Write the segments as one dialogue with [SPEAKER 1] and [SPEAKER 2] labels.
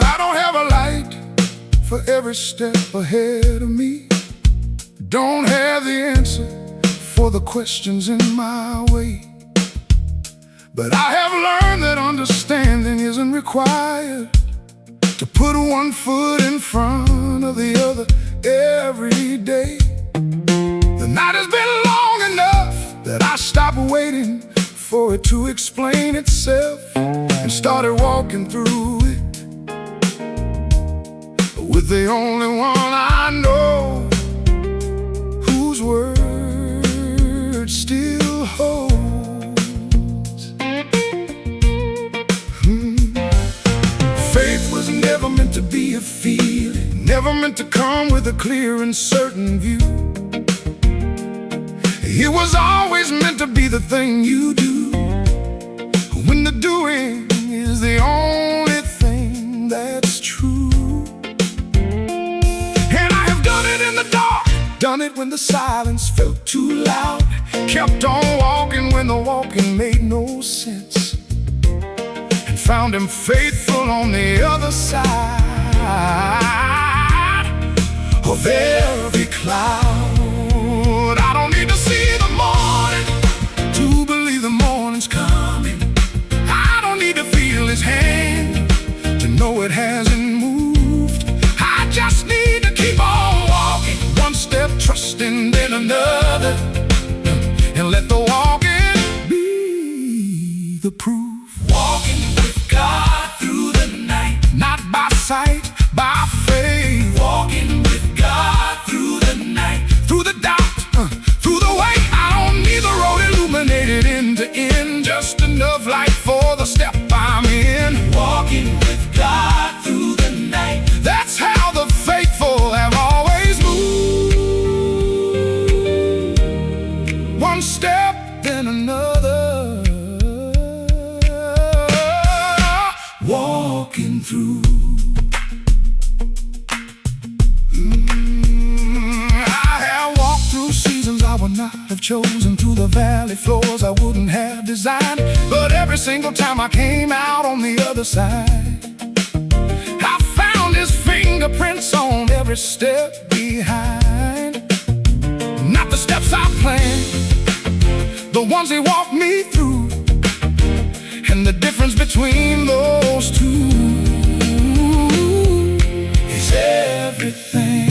[SPEAKER 1] I don't have a light for every step ahead of me. Don't have the answer for the questions in my way. But I have learned that understanding isn't required to put one foot in front of the other every day. The night has been long enough that I stopped waiting for it to explain itself and started walking through it with the only one I know whose word still holds. Faith was never meant to be a feeling, never meant to come with a clear and certain view. It was always meant to be the thing you do when the doing is the only thing that's true. And I have done it in the dark, done it when the silence felt too loud, kept on walking when the walking made no sense, and found him faithful on the other side of every cloud. I don't need to see the morning to believe the morning's coming. I don't need to feel his hand to know it hasn't moved. I just need to keep on walking, one step trusting, then another, and let the walking be the proof. Walking with God through the night, not by sight, by faith. Walking with God through the night, through the doubt, through the way. I don't need the road illuminated end to end, just enough light for the step I'm in. Walking with God through the night, that's how the faithful have always moved. One step, then another, walking through. I would not have chosen, through the valley floors I wouldn't have designed, but every single time I came out on the other side, I found his fingerprints on every step behind. Not the steps I planned, the ones he walked me through, and the difference between those two is everything.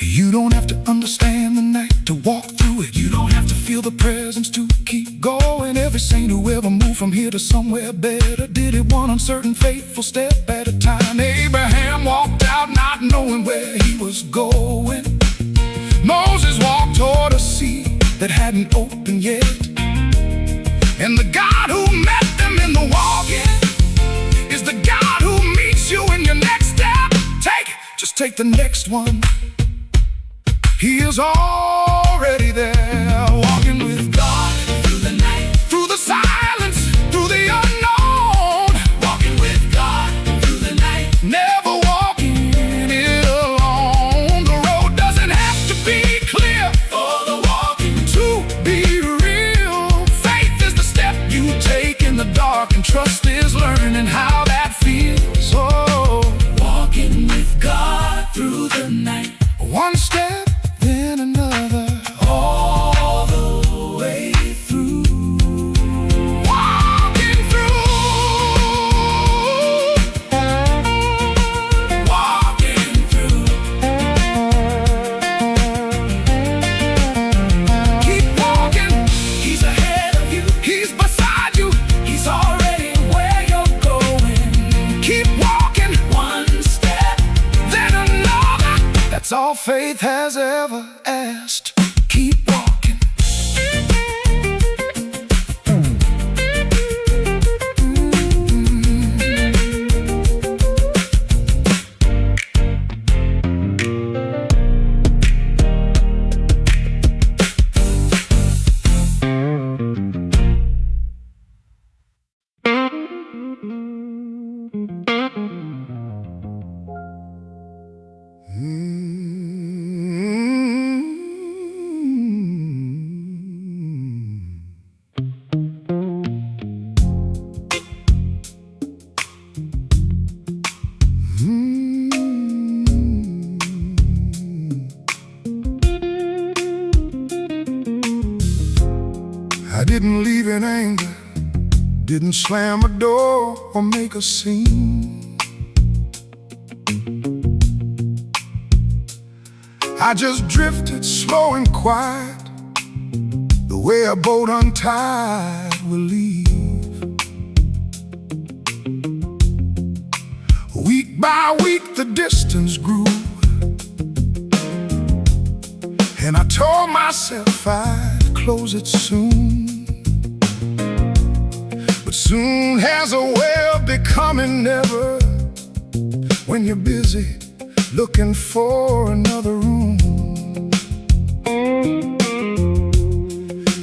[SPEAKER 1] You don't have to understand the night to walk through it. You don't have to feel the presence to keep going. Every saint who ever moved from here to somewhere better did it one uncertain, faithful step at a time. Abraham walked out not knowing where he was going. Moses walked toward a sea that hadn't opened yet. And the God who met them in the walking is the God who meets you in your next step. Just take the next one. He is already there, walking with God through the night, through the silence, through the unknown. Walking with God through the night, never walking it alone. The road doesn't have to be clear for the walking to be real. Faith is the step you take in the dark, and trust is learning how that feels. Oh, walking with God through the night, one step, then another, all the way through. Walking through, walking through. Keep walking, he's ahead of you, he's beside you, he's already where Didn't leave in anger, didn't slam a door or make a scene. I just drifted slow and quiet, the way a boat untied will leave. Week by week the distance grew, and I told myself I'd close it soon. But soon has a way of becoming never, when you're busy looking for another room.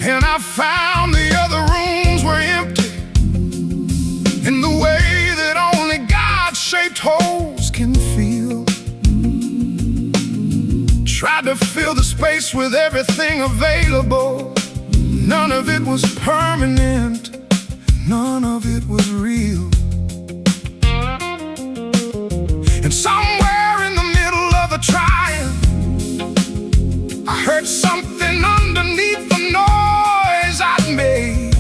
[SPEAKER 1] And I found the other rooms were empty, in the way that only God-shaped holes can feel. Tried to fill the space with everything available. None of it was permanent, none of it was real. And somewhere in the middle of the trying, I heard something underneath the noise I'd made.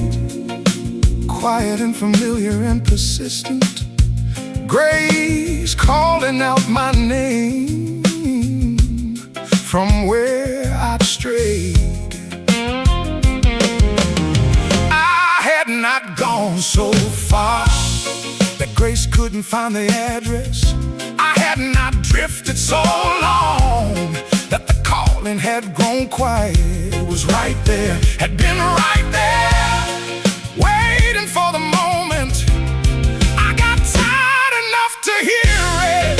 [SPEAKER 1] Quiet and familiar and persistent, grace calling out my name from where I'd strayed. I had not gone so far that grace couldn't find the address. I had not drifted so long that the calling had grown quiet. It was right there, had been right there, waiting for the moment. I got tired enough to hear it.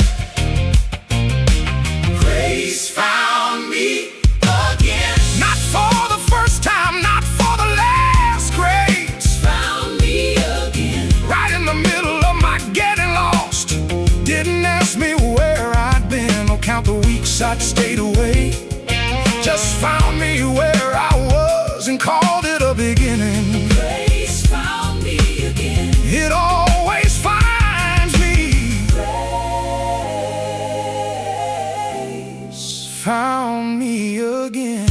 [SPEAKER 1] Grace found me again. Not for the first time, not for the last. Grace found me again, right in the middle of my getting lost. Didn't ask me where I'd been or count the weeks I'd stayed away. Just found me where I was and called it a beginning. Grace found me again. It always finds me. Grace found me again.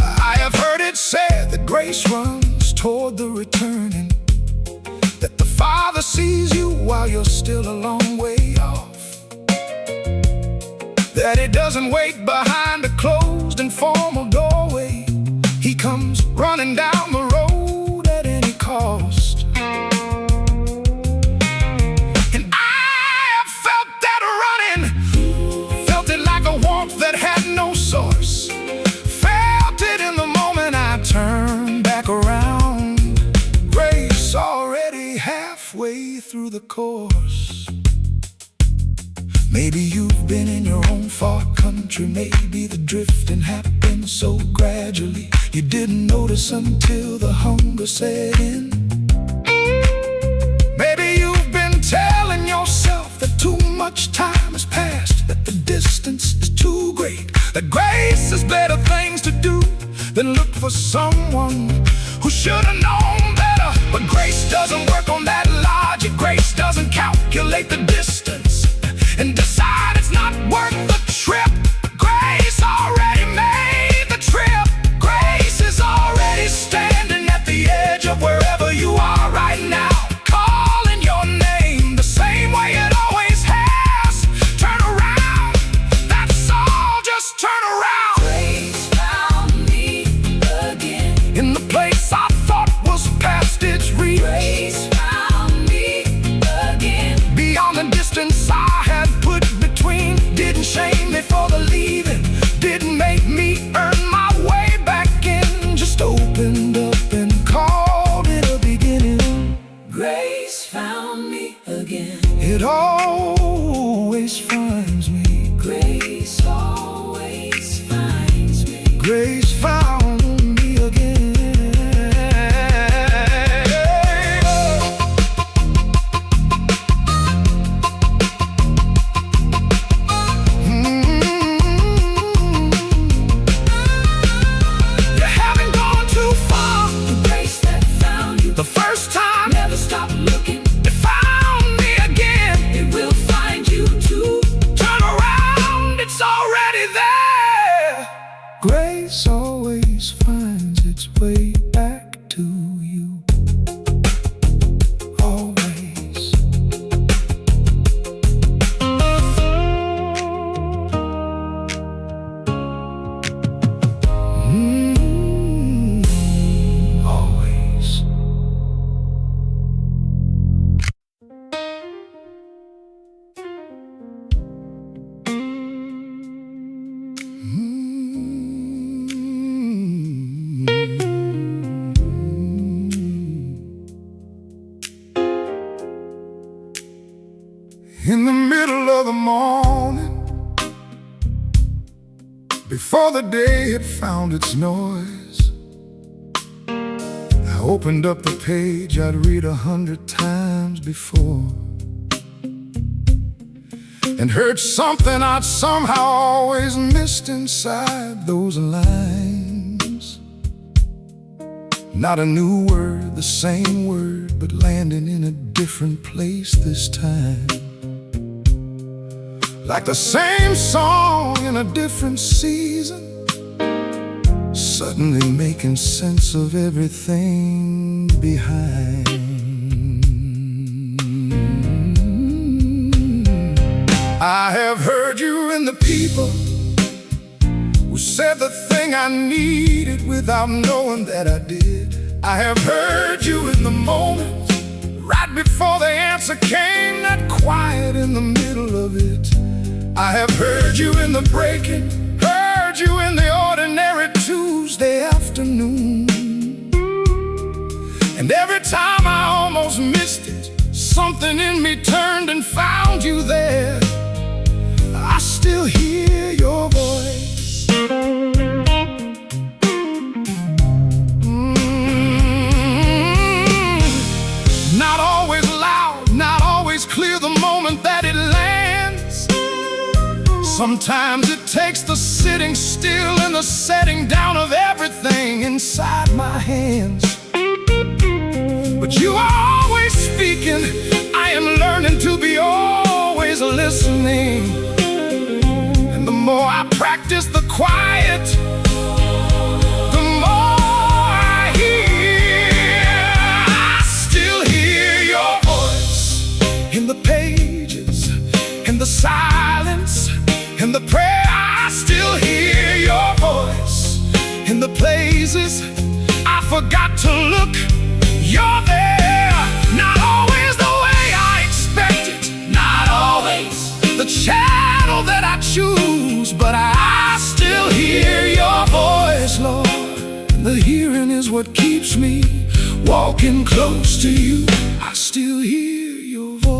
[SPEAKER 1] I have heard it said that grace runs toward the returning, that the Father sees you while you're still a long way off, that He doesn't wait behind a closed and formal doorway. He comes running down the road at any cost. And I have felt that running, felt it like a warmth that had no source, felt it in the moment I turned back around. Grace already halfway through the course. Maybe you've been in your own far country. Maybe the drifting happened so gradually you didn't notice until the hunger set in. Maybe you've been telling yourself that too much time has passed, that the distance is too great, that grace has better things to do than look for someone who should have known better. But grace doesn't work on that logic. Grace doesn't calculate the distance and decide it's not worth the trip. Grace already made the trip. Grace is already standing at the edge of wherever you are right now, calling your name the same way it always has. Turn around, that's all, just turn around. Grace found me again, in the place I thought was past its reach. Grace found me again, beyond the distance I had put between. Didn't shame me for the grace always finds its way back to you. Always. Always. In the middle of the morning, before the day had found its noise, I opened up the page I'd read 100 times before, and heard something I'd somehow always missed inside those lines. Not a new word, the same word, but landing in a different place this time. Like the same song in a different season, suddenly making sense of everything behind. I have heard you in the people who said the thing I needed without knowing that I did. I have heard you in the moment, right before the answer came, that quiet in the middle of it. I have heard you in the breaking, heard you in the ordinary Tuesday afternoon. And every time I almost missed it, something in me turned and found you there. I still hear your voice. Not always loud, not always clear the moment that it lands. Sometimes it takes the sitting still and the setting down of everything inside my hands. But you are always speaking. I am learning to be always listening. And the more I practice the quiet, the more I hear. I still hear your voice in the pages, in the silence, in the prayer. I still hear your voice in the places I forgot to look. You're there, not always the way I expected, not always the channel that I choose, but I still hear your voice, Lord. The hearing is what keeps me walking close to you. I still hear your voice.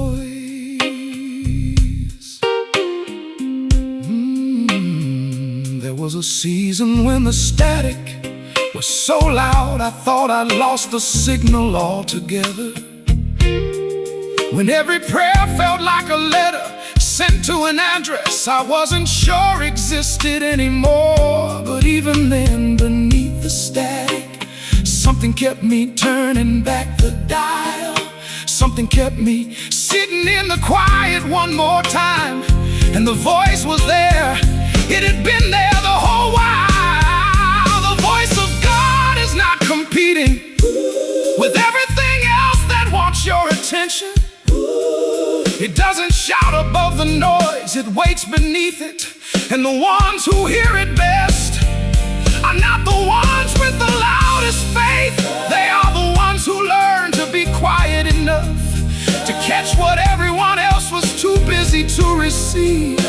[SPEAKER 1] There was a season when the static was so loud I thought I lost the signal altogether. When every prayer felt like a letter sent to an address I wasn't sure existed anymore. But even then, beneath the static, something kept me turning back the dial. Something kept me sitting in the quiet one more time. And the voice was there, it had been there the whole while. The voice of God is not competing with everything else that wants your attention. It doesn't shout above the noise, it waits beneath it. And the ones who hear it best are not the ones with the loudest faith. They are the ones who learn to be quiet enough to catch what everyone else was too busy to receive.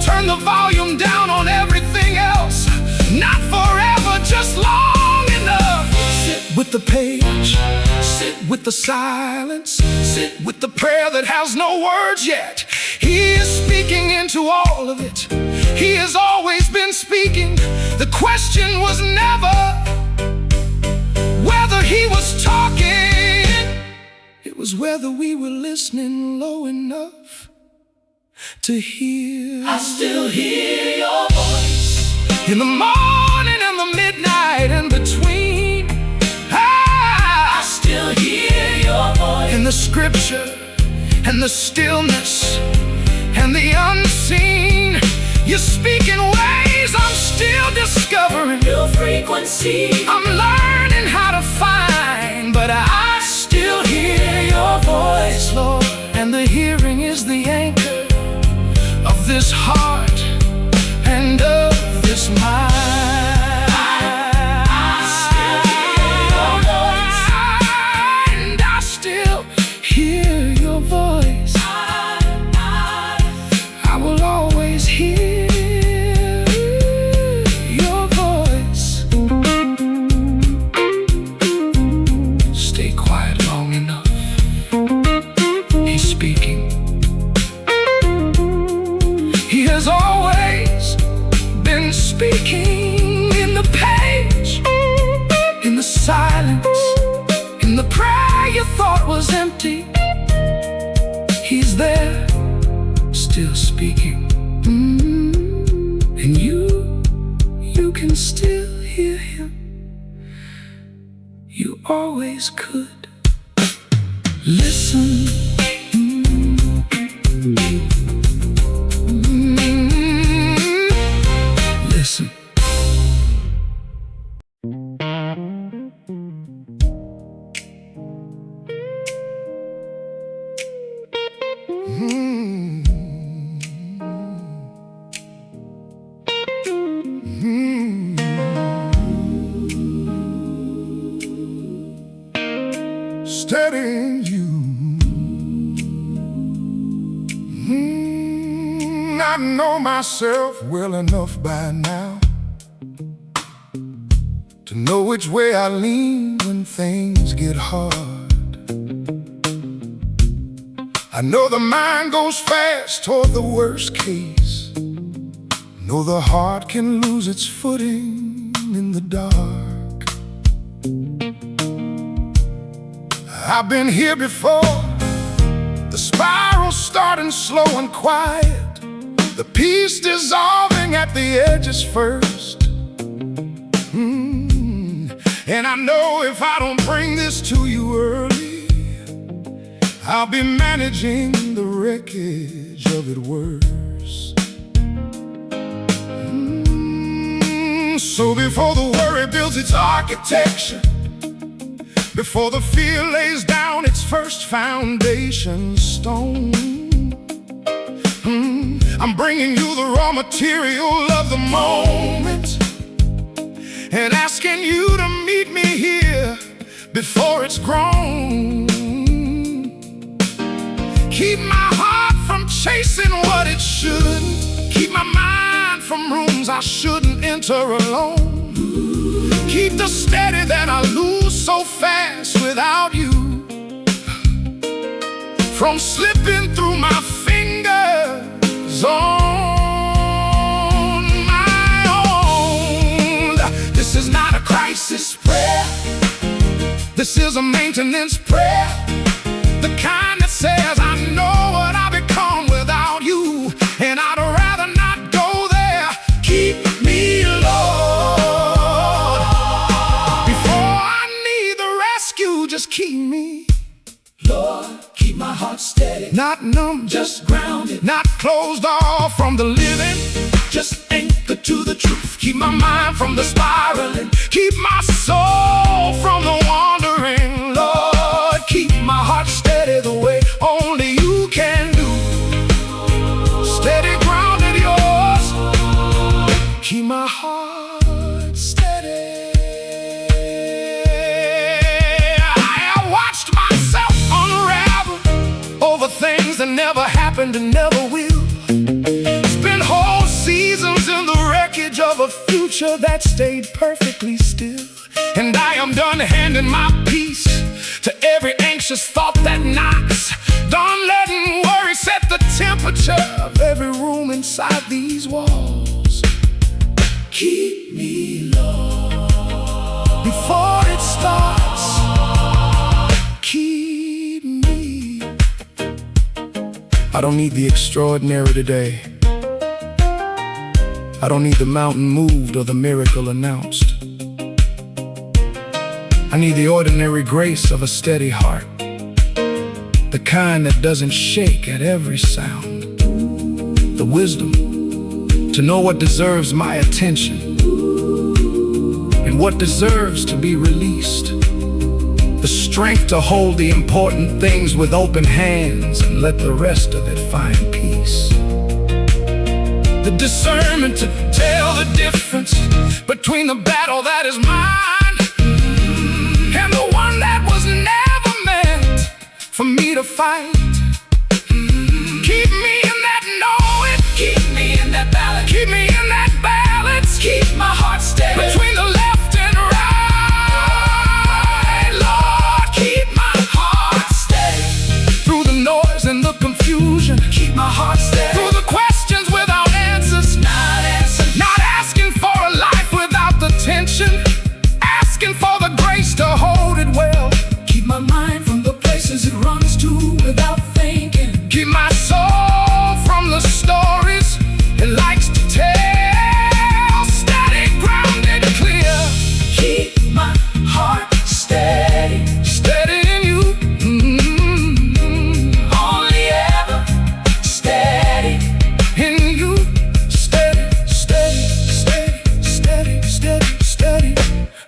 [SPEAKER 1] Turn the volume down on everything else, not forever, just long enough. Sit with the page, sit with the silence, sit with the prayer that has no words yet. He is speaking into all of it. He has always been speaking. The question was never whether he was talking, it was whether we were listening low enough to hear.
[SPEAKER 2] I still hear your voice
[SPEAKER 1] in the morning and the midnight in between.
[SPEAKER 2] I still hear your voice
[SPEAKER 1] in the scripture and the stillness and the unseen. You speak in ways days I'm still discovering
[SPEAKER 2] new frequency.
[SPEAKER 1] I'm learning how to find, but I still hear your voice, Lord. And the hearing is the anchor of this heart and of this mind. Speaking in the page, in the silence, in the prayer you thought was empty. He's there, still speaking. And you can still hear him. You always could. Listen. Listen. Steadying you. I know myself well enough by now to know which way I lean when things get hard. I know the mind goes fast toward the worst case. Know the heart can lose its footing in the dark. I've been here before. The spiral starting slow and quiet, the peace dissolving at the edges first. And I know if I don't bring this to you early, I'll be managing the wreckage of it worse. So before the worry builds its architecture, before the fear lays down its first foundation stone, I'm bringing you the raw material of the moment and asking you to meet me here before it's grown. Keep my heart from chasing what it shouldn't. Keep my mind from rooms I shouldn't enter alone. Keep the steady that I lose so fast without you from slipping through my fingers on my own. This is not a crisis prayer. This is a maintenance prayer, the kind that says I know what I become without you, and I'd rather not go there. Keep me, Lord. Before I need the rescue, just keep me,
[SPEAKER 2] Lord. Keep my heart steady,
[SPEAKER 1] not numb,
[SPEAKER 2] just grounded,
[SPEAKER 1] not closed off from the living,
[SPEAKER 2] just anchored to the truth.
[SPEAKER 1] Keep my mind from the spiraling, keep my soul from the wandering. Lord, keep my heart steady the way only you can do. Steady, grounded, yours. Keep my heart steady. I have watched myself unravel over things that never happened and never will. Spent whole seasons in the wreckage of a future that stayed perfectly still. And I am done handing my peace to every anxious thought that knocks. Done letting worry set the temperature of every room inside these walls. Keep me, Lord, before it starts. Keep me. I don't need the extraordinary today. I don't need the mountain moved or the miracle announced. I need the ordinary grace of a steady heart, the kind that doesn't shake at every sound, the wisdom to know what deserves my attention and what deserves to be released. The strength to hold the important things with open hands and let the rest of it find peace. The discernment to tell the difference between the battle that is mine and the one that was never meant for me to fight. Keep me in that knowing,
[SPEAKER 2] Keep me in that balance.
[SPEAKER 1] keep me in that balance,
[SPEAKER 2] Keep my heart steady.
[SPEAKER 1] between the left and right. Lord,
[SPEAKER 2] Keep my heart steady.
[SPEAKER 1] through the noise and the confusion,
[SPEAKER 2] Keep my heart steady.
[SPEAKER 1] through the questions without answers,
[SPEAKER 2] Not answer.
[SPEAKER 1] not asking for a life without the tension, asking for the grace to hold it well.
[SPEAKER 2] Keep my mind from the places it runs to without thinking.
[SPEAKER 1] Keep my soul from the stories it likes to tell. Steady, grounded, clear,
[SPEAKER 2] Keep my heart steady.
[SPEAKER 1] steady in you.
[SPEAKER 2] Only ever steady.
[SPEAKER 1] In you, steady, steady, steady, steady, steady, steady.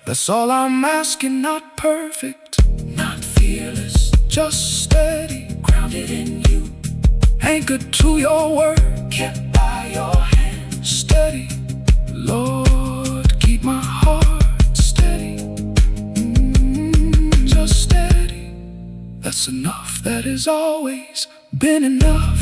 [SPEAKER 1] That's all I'm asking, not perfect,
[SPEAKER 2] Not fearless.
[SPEAKER 1] just steady,
[SPEAKER 2] Grounded in you.
[SPEAKER 1] anchored to your word.
[SPEAKER 2] Kept by your hand.
[SPEAKER 1] Steady, Lord, keep my heart steady. Just steady, that's enough, that has always been enough.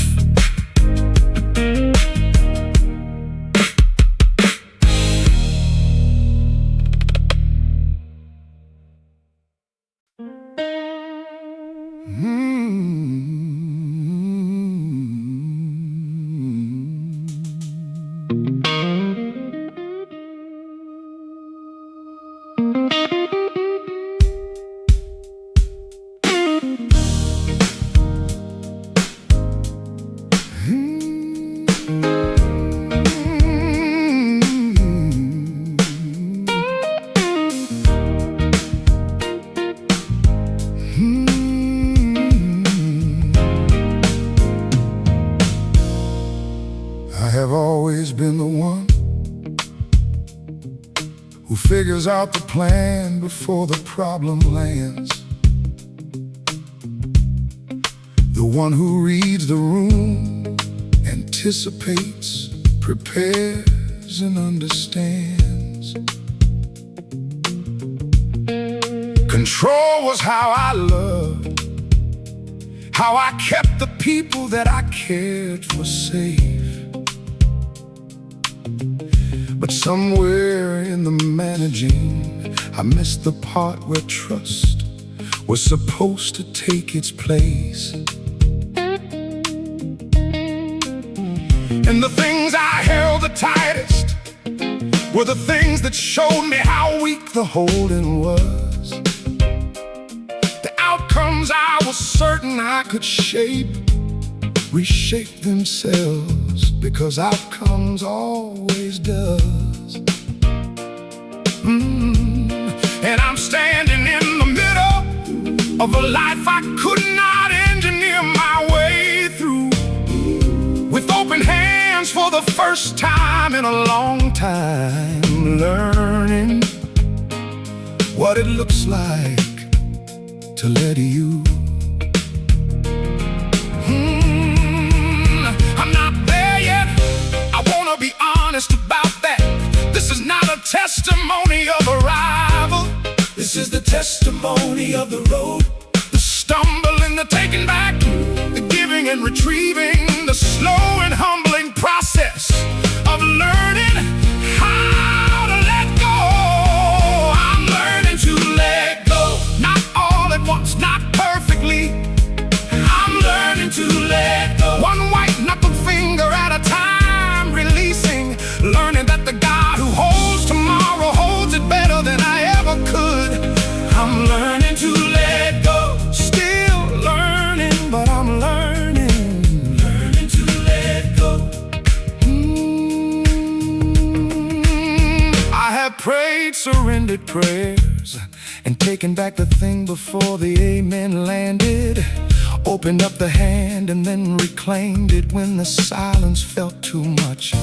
[SPEAKER 1] I have always been the one who figures out the plan before the problem lands. The one who reads the room, anticipates, prepares, and understands. Control was how I loved, how I kept the people that I cared for safe. But somewhere in the managing, I missed the part where trust was supposed to take its place. And the things I held the tightest were the things that showed me how weak the holding was. The outcomes I was certain I could shape, reshape themselves, because outcomes always does. And I'm standing in the middle of a life I could not engineer my way through, with open hands for the first time in a long time, learning what it looks like to let you. I'm not there yet, I wanna be honest about that. This is not a testimony of arrival.
[SPEAKER 2] This is the testimony of the road.
[SPEAKER 1] The stumbling, the taking back, the giving and retrieving, the slow and humbling process of learning how to let go. I'm learning to let go. Not all at once, not perfectly. I'm learning to let go. One white knuckle finger at a time, releasing, learning that the God who holds tomorrow holds it better than I ever could. I'm learning to let go. Still learning, but I'm learning.
[SPEAKER 2] Learning to let go.
[SPEAKER 1] I have prayed surrendered prayers and taken back the thing before the amen landed. Opened up the hand and then reclaimed it when the silence felt too much.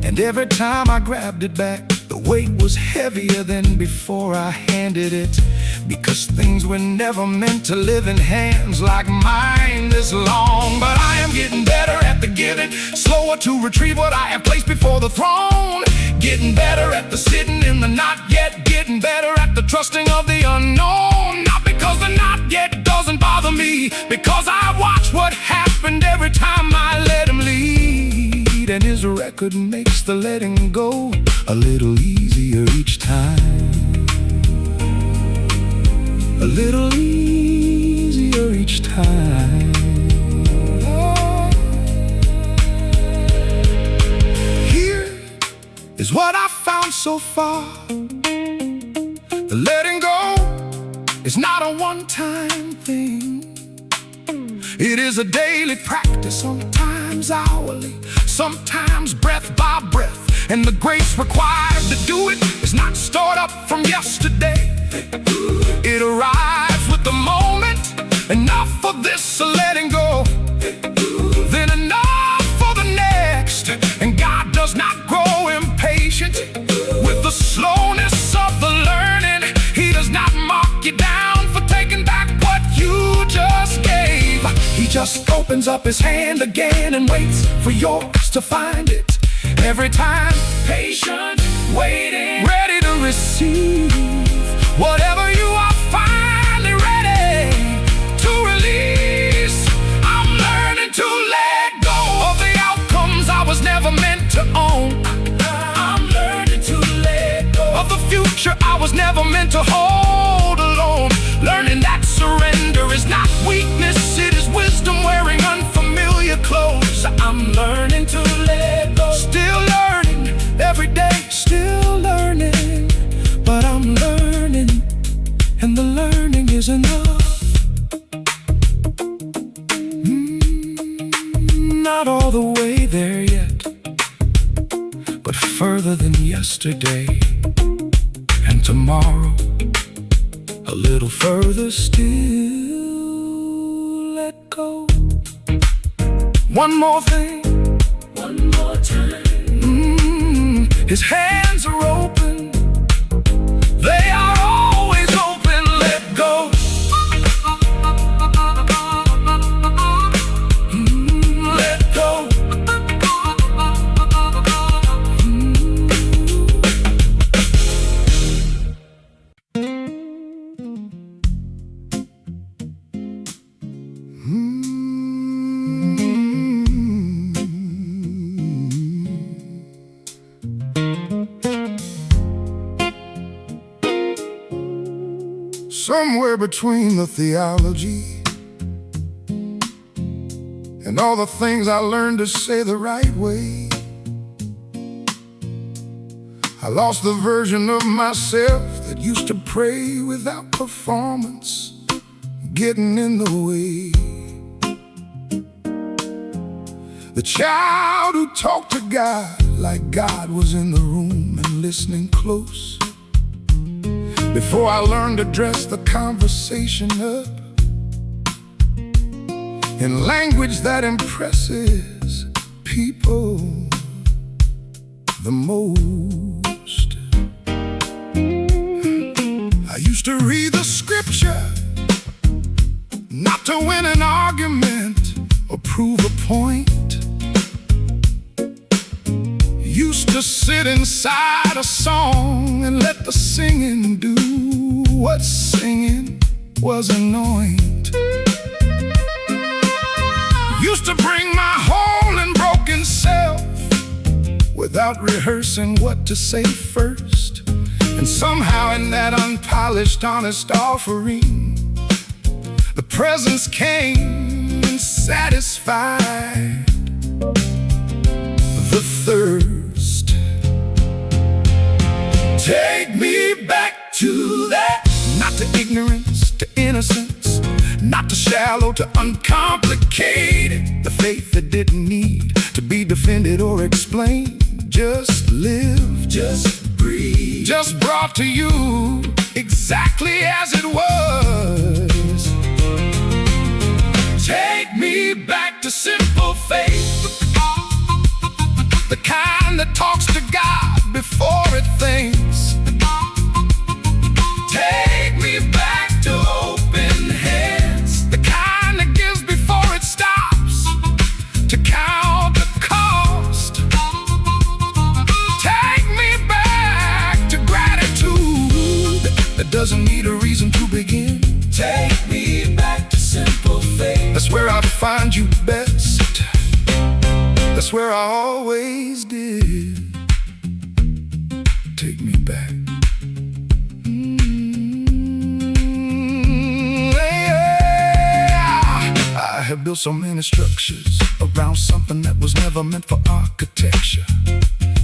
[SPEAKER 1] And every time I grabbed it back, the weight was heavier than before I handed it. Because things were never meant to live in hands like mine this long. But I am getting better at the giving, slower to retrieve what I have placed before the throne. Getting better at the sitting in the not yet, getting better at the trusting of the unknown. Not because the not yet doesn't bother me, because I watch what happened every time I let him lead. And his record makes the letting go a little easier each time. A little easier each time. Here is what I found so far. The letting go is not a one-time thing. It is a daily practice, sometimes hourly, sometimes breath by breath. And the grace required to do it is not stored up from yesterday. It arrives with the moment. Enough for this letting go, then enough for the next. And God does not grow impatient with the slowness of the learning. He does not mark you down for taking back what you just gave. He just opens up his hand again and waits for yours to find it. Every time, patient, waiting, ready to receive whatever you are finally ready to release. I'm learning to let go of the outcomes I was never meant to own. I'm learning to let go of the future I was never meant to hold alone. Learning that surrender is not weakness, it is wisdom wearing unfamiliar clothes. I'm learning to let go. Still learning every day, still learning. But I'm learning, and the learning is enough. Not all the way there yet, but further than yesterday. And tomorrow, a little further still. Let go. One more thing,
[SPEAKER 2] One more time.
[SPEAKER 1] his hands are open. They are always open. Let go. Let go. Somewhere between the theology and all the things I learned to say the right way, I lost the version of myself that used to pray without performance getting in the way. The child who talked to God like God was in the room and listening close. Before I learned to dress the conversation up in language that impresses people the most. I used to read the scripture, not to win an argument or prove a point. Used to sit inside a song and let the singing do what singing was anointed. Used to bring my whole and broken self without rehearsing what to say first. And somehow in that unpolished, honest offering, the presence came and satisfied the thirst. Take me back to that. Not to ignorance, to innocence, not to shallow, to uncomplicated. The faith that didn't need to be defended or explained. Just live, just breathe, just brought to you exactly as it was. Take me back to simple faith, the kind that talks to God before it thinks. Take me back to open hands, the kind that gives before it stops to count the cost. Take me back to gratitude that doesn't need a reason to begin.
[SPEAKER 2] Take me back to simple faith.
[SPEAKER 1] That's where I find you best. That's where I always did. Take me back. I have built so many structures around something that was never meant for architecture.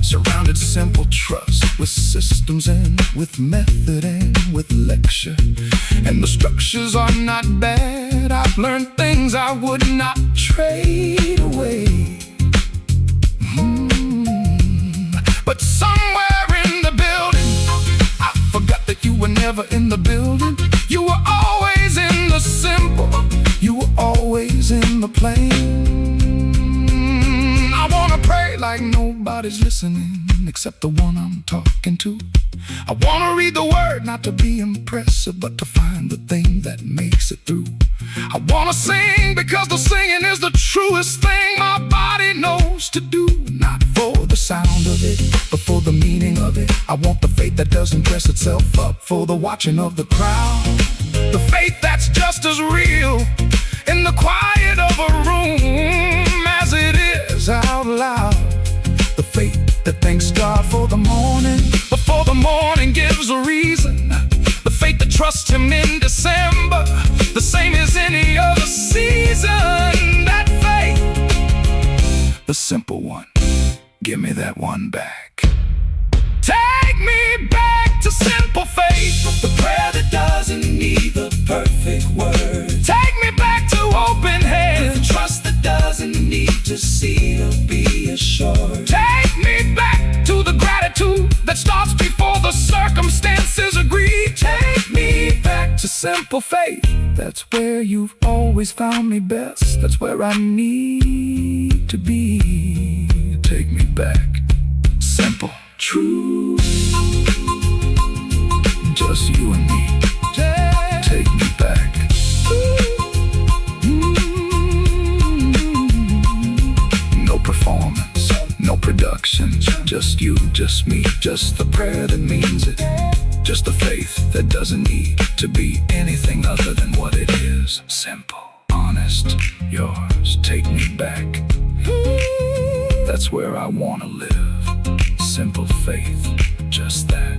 [SPEAKER 1] Surrounded simple trust with systems and with method and with lecture. And the structures are not bad. I've learned things I would not trade away. But somewhere in the building, I forgot that you were never in the building. You were always in the simple. You were always in the plain. I wanna pray like nobody's listening except the one I'm talking to. I wanna read the word not to be impressive, but to find the thing that makes it through. I wanna sing because the singing is the truest thing my body knows to do. Not for the sound of it, but for the meaning of it. I want the faith that doesn't dress itself up for the watching of the crowd. The faith that's just as real in the quiet of a room as it is out loud. The faith that thanks God for the morning before the morning gives a reason. The faith that trusts Him in December, the same as any other season. That faith, the simple one, give me that one back. Take me back to simple faith,
[SPEAKER 2] the prayer that doesn't need the perfect words.
[SPEAKER 1] Take me back to open hands,
[SPEAKER 2] the trust that doesn't need to see or be assured.
[SPEAKER 1] Take me back to the gratitude that starts before the circumstances agree. Take me back to simple faith. That's where you've always found me best. That's where I need to be. Take me back. Simple, true, just you and me. Take me back. No performance, no production, just you, just me, just the prayer that means it. Just the faith that doesn't need to be anything other than what it is. Simple, honest, yours. Take me back. That's where I wanna live. Simple faith, just that.